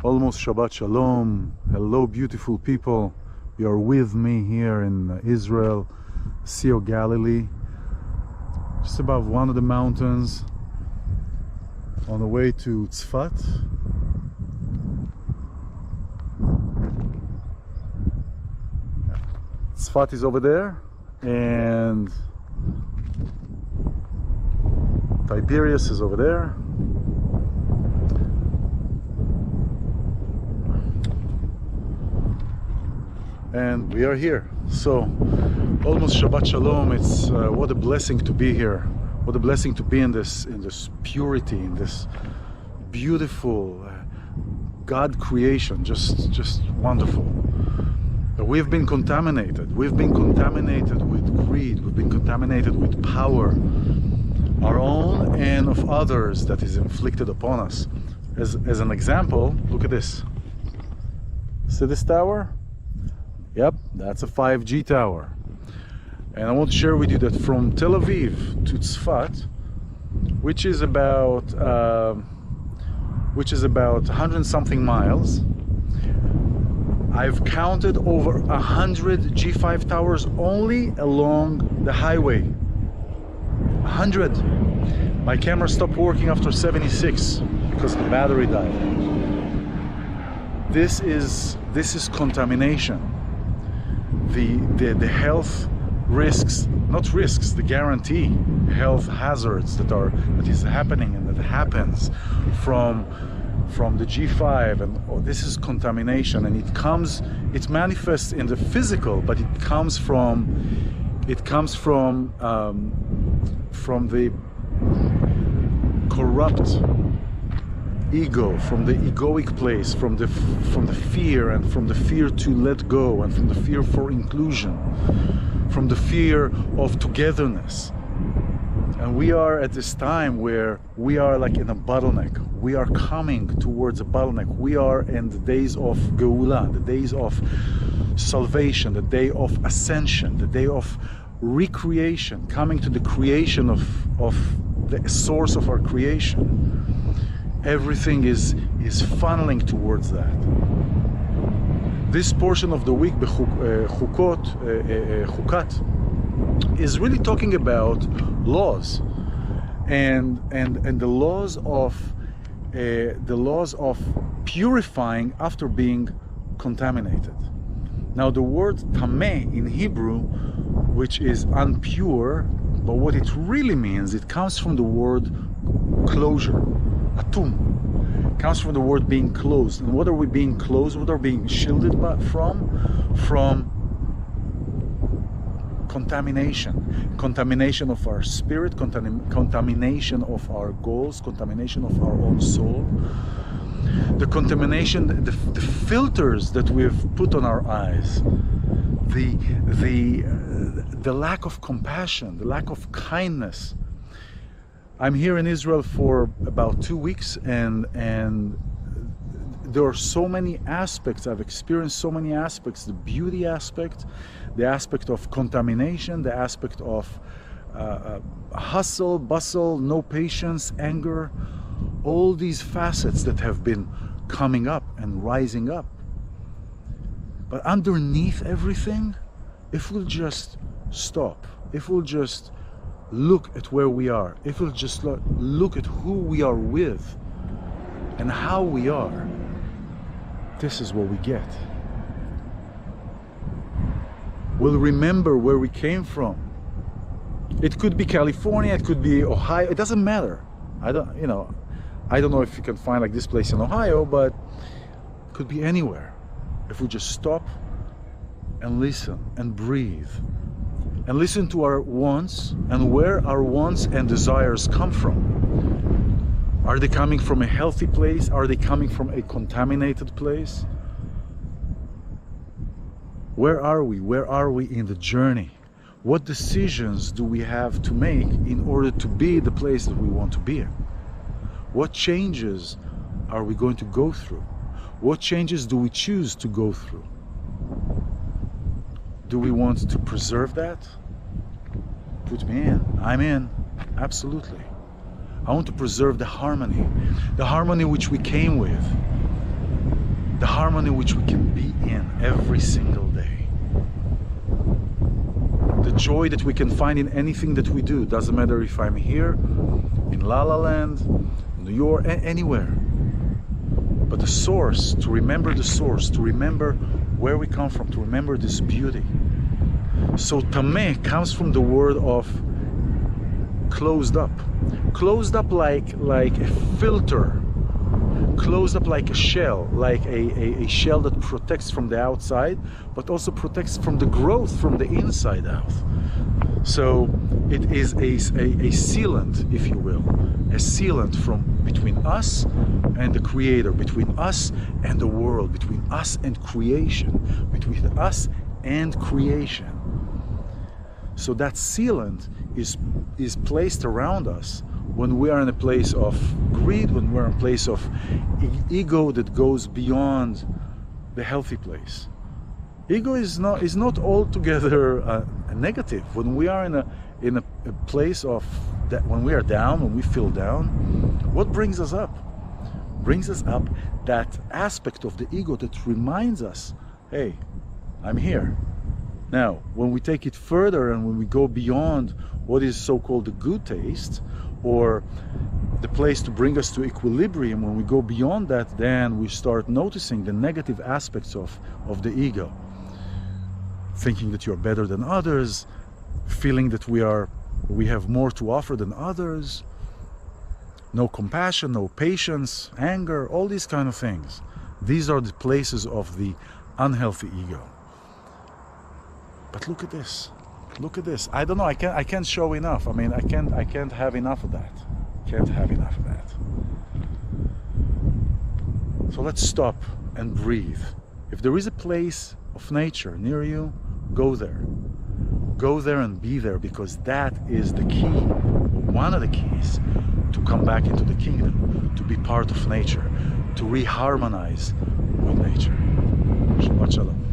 Almost Shabbat Shalom. Hello, beautiful people. You are with me here in Israel, Sea of Galilee, just above one of the mountains, on the way to Tsfat. Tsfat is over there, and Tiberias is over there. And we are here. So almost Shabbat Shalom. It's what a blessing to be here. What a blessing to be in this purity, in this beautiful God creation. Just wonderful. We've been contaminated. We've been contaminated with greed. We've been contaminated with power, our own and of others, that is inflicted upon us. As an example, look at this. See this tower? Yep, that's a 5G tower. And I want to share with you that from Tel Aviv to Tsfat, which is about 100-something miles, I've counted over 100 G5 towers only along the highway. 100. My camera stopped working after 76 because the battery died. This is contamination. The health risks, not risks, the guarantee health hazards that is happening and that happens from the G5, and this is contamination, and it manifests in the physical, but it comes from the corrupt ego, from the egoic place, from the fear, and from the fear to let go, and from the fear for inclusion, from the fear of togetherness. And we are at this time where we are like in a bottleneck. We are coming towards a bottleneck. We are in the days of Geula, the days of salvation, the day of ascension, the day of recreation, coming to the creation of the source of our creation. Everything is funneling towards that. This portion of the week, Chukat, is really talking about laws, and the laws of purifying after being contaminated. Now, the word tameh in Hebrew, which is impure, but what it really means, it comes from the word closure. Atum comes from the word being closed. And what are we being closed? What are we being shielded from? From contamination of our spirit, contamination of our goals, contamination of our own soul, the contamination, the filters that we've put on our eyes, the lack of compassion, the lack of kindness. I'm here in Israel for about 2 weeks, and there are so many aspects. I've experienced so many aspects: the beauty aspect, the aspect of contamination, the aspect of hustle, bustle, no patience, anger, all these facets that have been coming up and rising up. But underneath everything, if we'll just stop, if we'll just look at where we are, if we'll just look at who we are with and how we are, this is what we get. We'll remember where we came from. It could be California, it could be Ohio, it doesn't matter. I don't know if you can find like this place in Ohio, but it could be anywhere. If we just stop and listen and breathe and listen to our wants and where our wants and desires come from. Are they coming from a healthy place? Are they coming from a contaminated place? Where are we? Where are we in the journey? What decisions do we have to make in order to be the place that we want to be in? What changes are we going to go through? What changes do we choose to go through? Do we want to preserve that? Put me in. I'm in. Absolutely. I want to preserve the harmony which we came with. the harmony which we can be in every single day. The joy that we can find in anything that we do. Doesn't matter if I'm here, in La La Land, New York, anywhere. But the source, to remember the source, to remember where we come from, to remember this beauty. So tameh comes from the word of closed up. Closed up like a filter. Closed up like a shell, like a shell that protects from the outside, but also protects from the growth from the inside out. So it is a sealant, if you will, a sealant from between us and the Creator, between us and the world, between us and creation, between us and creation. So that sealant is placed around us when we are in a place of greed, when we're in a place of ego that goes beyond the healthy place. Ego is not altogether a negative. When we are in a place of that, when we are down, when we feel down, what brings us up? Brings us up that aspect of the ego that reminds us, hey, I'm here. Now, when we take it further and when we go beyond what is so-called the good taste, or the place to bring us to equilibrium, when we go beyond that, then we start noticing the negative aspects of the ego. Thinking that you're better than others, feeling that we have more to offer than others, no compassion, no patience, anger, all these kind of things. These are the places of the unhealthy ego. But look at this. Look at this. I don't know. I can't show enough. I mean, I can't have enough of that. Can't have enough of that. So let's stop and breathe. If there is a place of nature near you, go there. Go there and be there, because that is the key, one of the keys to come back into the kingdom, to be part of nature, to reharmonize with nature. Shabbat Shalom.